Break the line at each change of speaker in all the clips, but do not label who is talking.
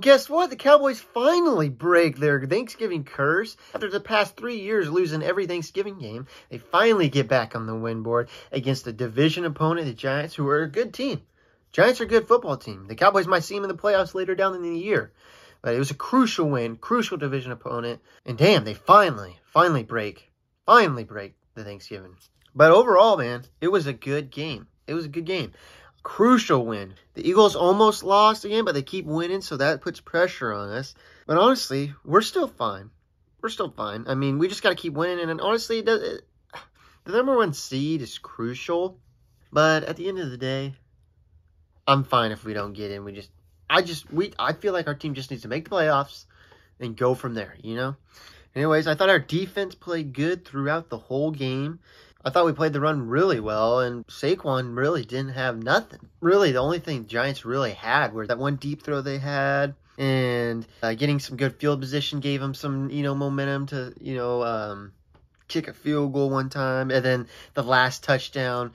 guess what? The Cowboys finally break their Thanksgiving curse. After the past 3 years losing every Thanksgiving game, they finally get back on the win board against a division opponent, the Giants, who are a good team. Giants are a good football team. The Cowboys might see them in the playoffs later down in the year. But it was a crucial win, crucial division opponent. And damn, they finally break the Thanksgiving. But overall, man, it was a good game. It was a good game. Crucial win. The Eagles almost lost again, but they keep winning, so that puts pressure on us. But honestly, we're still fine. We're still fine. I mean, we just got to keep winning. And honestly, the number 1 seed is crucial. But at the end of the day, I'm fine if we don't get in. I feel like our team just needs to make the playoffs and go from there, you know? Anyways, I thought our defense played good throughout the whole game. I thought we played the run really well, and Saquon really didn't have nothing. Really, the only thing Giants really had was that one deep throw they had, and getting some good field position gave them some, momentum to, kick a field goal one time. And then the last touchdown,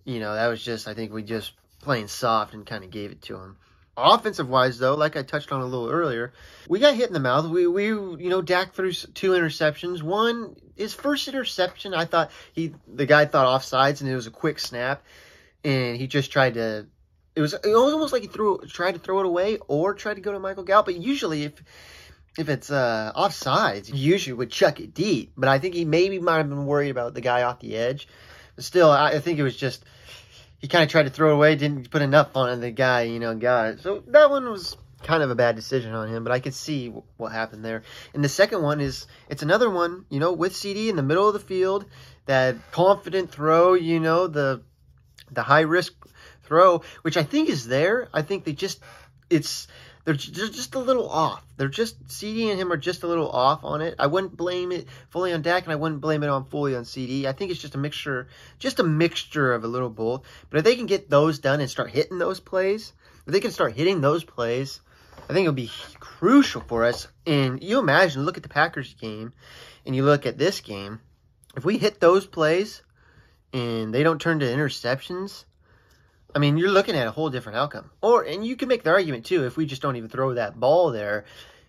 that was just, I think we just playing soft and kind of gave it to them. Offensive-wise, though, like I touched on a little earlier, we got hit in the mouth. Dak threw 2 interceptions. One, his first interception, I thought the guy thought offsides, and it was a quick snap, and he just tried to. It was almost like he tried to throw it away or tried to go to Michael Gallup. But usually, if it's offsides, he usually would chuck it deep. But I think he might have been worried about the guy off the edge. But still, I think it was just. He kind of tried to throw it away, didn't put enough on it, the guy, got it. So that one was kind of a bad decision on him, but I could see what happened there. And the second one it's another one, with CD in the middle of the field, that confident throw, the high-risk throw, which I think is there. I think they're just a little off. CD and him are just a little off on it. I wouldn't blame it fully on Dak, and I wouldn't blame it fully on CD. I think it's just a mixture of a little both. But if they can get those done and start hitting those plays, I think it'll be crucial for us. And you imagine, look at the Packers game, and you look at this game. If we hit those plays, and they don't turn to interceptions, I mean, you're looking at a whole different outcome. And you can make the argument, too, if we just don't even throw that ball there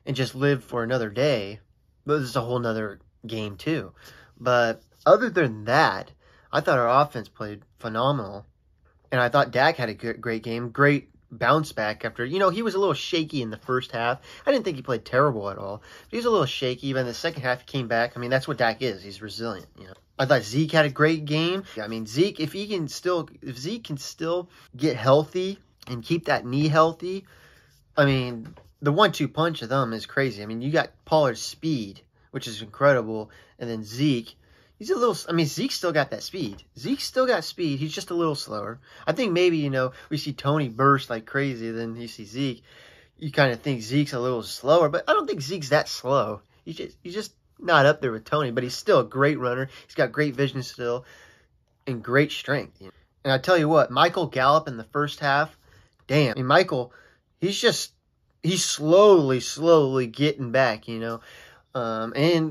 and just live for another day. But this is a whole nother game, too. But other than that, I thought our offense played phenomenal. And I thought Dak had a great game. Great bounce back after, he was a little shaky in the first half. I didn't think he played terrible at all. But he was a little shaky. But in the second half, he came back. I mean, that's what Dak is. He's resilient, I thought Zeke had a great game. I mean, Zeke, if Zeke can still get healthy and keep that knee healthy, I mean, the 1-2 punch of them is crazy. I mean, you got Pollard's speed, which is incredible, and then Zeke, Zeke still got that speed. Zeke's still got speed. He's just a little slower. I think maybe, we see Tony burst like crazy, then you see Zeke. You kind of think Zeke's a little slower, but I don't think Zeke's that slow. He's just not up there with Tony, but he's still a great runner. He's got great vision still and great strength. And I tell you what, Michael Gallup in the first half, damn. I mean, Michael, he's slowly getting back, and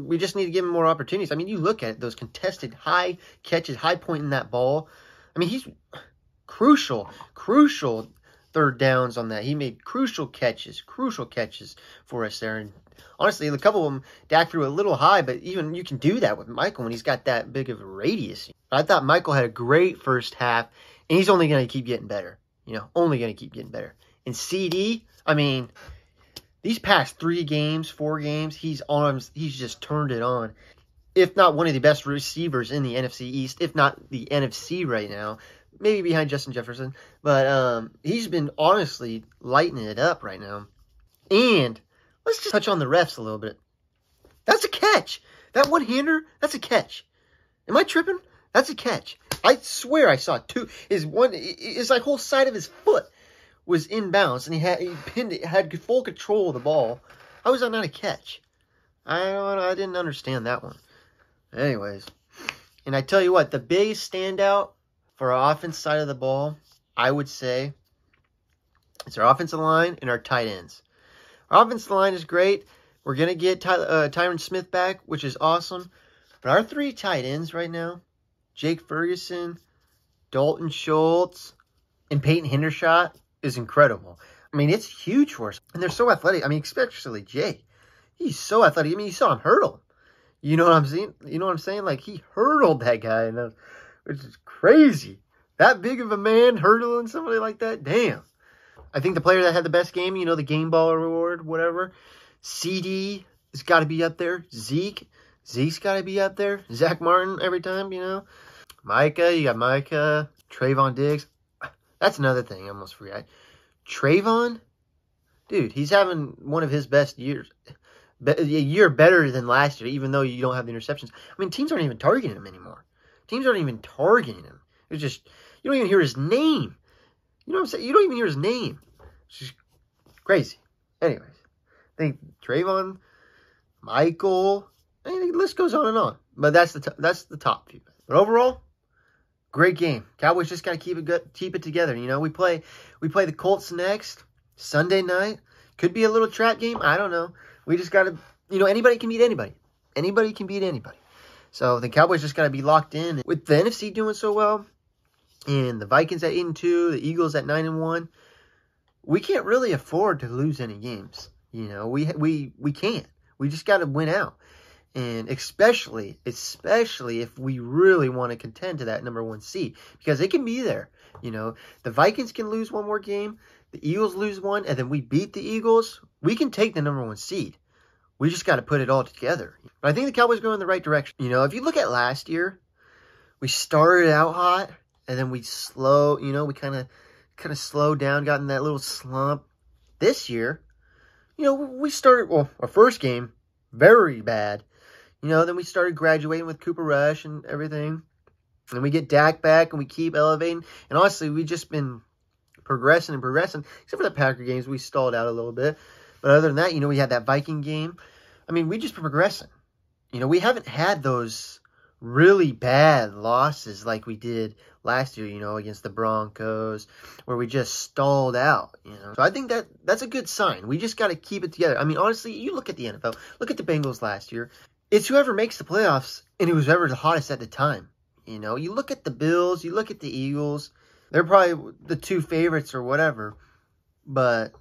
we just need to give him more opportunities. I mean, you look at those contested high catches, high point in that ball. I mean, he's crucial third downs on that. He made crucial catches for us there. And honestly, a couple of them, Dak threw a little high, but even you can do that with Michael when he's got that big of a radius. I thought Michael had a great first half, and he's only going to keep getting better. Only going to keep getting better. And CD, I mean, these past 4 games, he's just turned it on. If not one of the best receivers in the NFC East, if not the NFC right now, maybe behind Justin Jefferson. But he's been honestly lighting it up right now. And let's just touch on the refs a little bit. That's a catch. That one-hander, that's a catch. Am I tripping? That's a catch. I swear I saw 2. His like whole side of his foot was inbounds, and he had full control of the ball. How was that not a catch? I didn't understand that one. Anyways, and I tell you what, the biggest standout for our offense side of the ball, I would say, it's our offensive line and our tight ends. Our offensive line is great. We're going to get Tyron Smith back, which is awesome. But our 3 tight ends right now, Jake Ferguson, Dalton Schultz, and Peyton Hendershot, is incredible. I mean, it's huge for us. And they're so athletic. I mean, especially Jay. He's so athletic. I mean, you saw him hurdle. You know what I'm saying? You know what I'm saying? Like, he hurdled that guy, which is crazy. That big of a man hurdling somebody like that? Damn. I think the player that had the best game, you know, the game ball reward, whatever. CD has got to be up there. Zeke's got to be up there. Zach Martin every time, you know. Micah, you got Micah. Trayvon Diggs. That's another thing I almost forgot. Trayvon, dude, he's having one of his best years. A year better than last year, even though you don't have the interceptions. I mean, teams aren't even targeting him anymore. Teams aren't even targeting him. It's just, you don't even hear his name. You know what I'm saying? You don't even hear his name. It's just crazy. Anyways, I think Trayvon, Michael, I mean, the list goes on and on. But that's the top few. But overall, great game. Cowboys just got to keep it together. You know, we play the Colts next Sunday night. Could be a little trap game. I don't know. We just got to, you know, anybody can beat anybody. Anybody can beat anybody. So the Cowboys just got to be locked in. With the NFC doing so well, and the Vikings at 8-2, the Eagles at 9-1, we can't really afford to lose any games. You know, we can't. We just got to win out. And especially if we really want to contend to that number 1 seed, because it can be there. You know, the Vikings can lose one more game, the Eagles lose one, and then we beat the Eagles. We can take the number 1 seed. We just got to put it all together. But I think the Cowboys go in the right direction. You know, if you look at last year, we started out hot, and then we kind of slowed down, got in that little slump. This year, you know, we started, well, our first game, very bad. You know, then we started graduating with Cooper Rush and everything. And we get Dak back and we keep elevating. And honestly, we've just been progressing. Except for the Packer games, we stalled out a little bit. But other than that, you know, we had that Viking game. I mean, we just been progressing. You know, we haven't had those really bad losses like we did last year, you know, against the Broncos, where we just stalled out, you know. So I think that's a good sign. We just got to keep it together. I mean, honestly, you look at the NFL. Look at the Bengals last year. It's whoever makes the playoffs and whoever the hottest at the time. You know, you look at the Bills, you look at the Eagles. They're probably the 2 favorites or whatever. But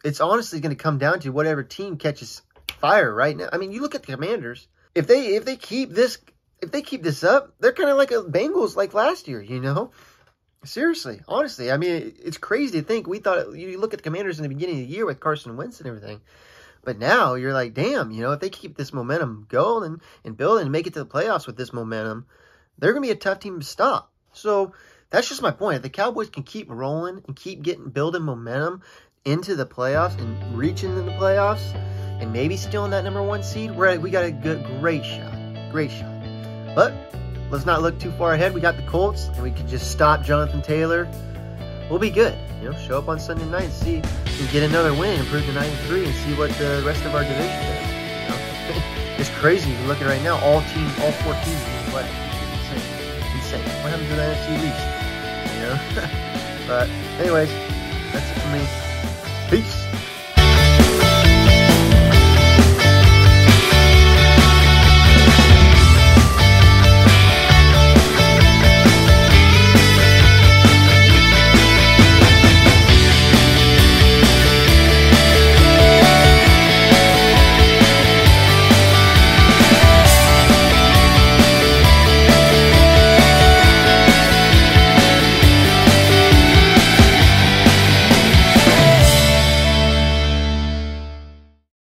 it's honestly going to come down to whatever team catches fire right now. I mean, you look at the Commanders. If they keep this up, they're kind of like a Bengals like last year, you know? Seriously, honestly. I mean, it's crazy to think. We thought, you look at the Commanders in the beginning of the year with Carson Wentz and everything. But now you're like, damn, you know, if they keep this momentum going and building and make it to the playoffs with this momentum, they're going to be a tough team to stop. So that's just my point. If the Cowboys can keep rolling and keep building momentum into the playoffs and reaching into the playoffs and maybe stealing that number 1 seed, we got a great shot. Great shot. But let's not look too far ahead. We got the Colts, and we can just stop Jonathan Taylor. We'll be good. You know, show up on Sunday night and see if we get another win, improve to 9-3, and see what the rest of our division does. You know? It's crazy. You're looking right now, all 4 teams in the play. Insane. What happened to the NFC East? You know? But anyways, that's it for me. Peace.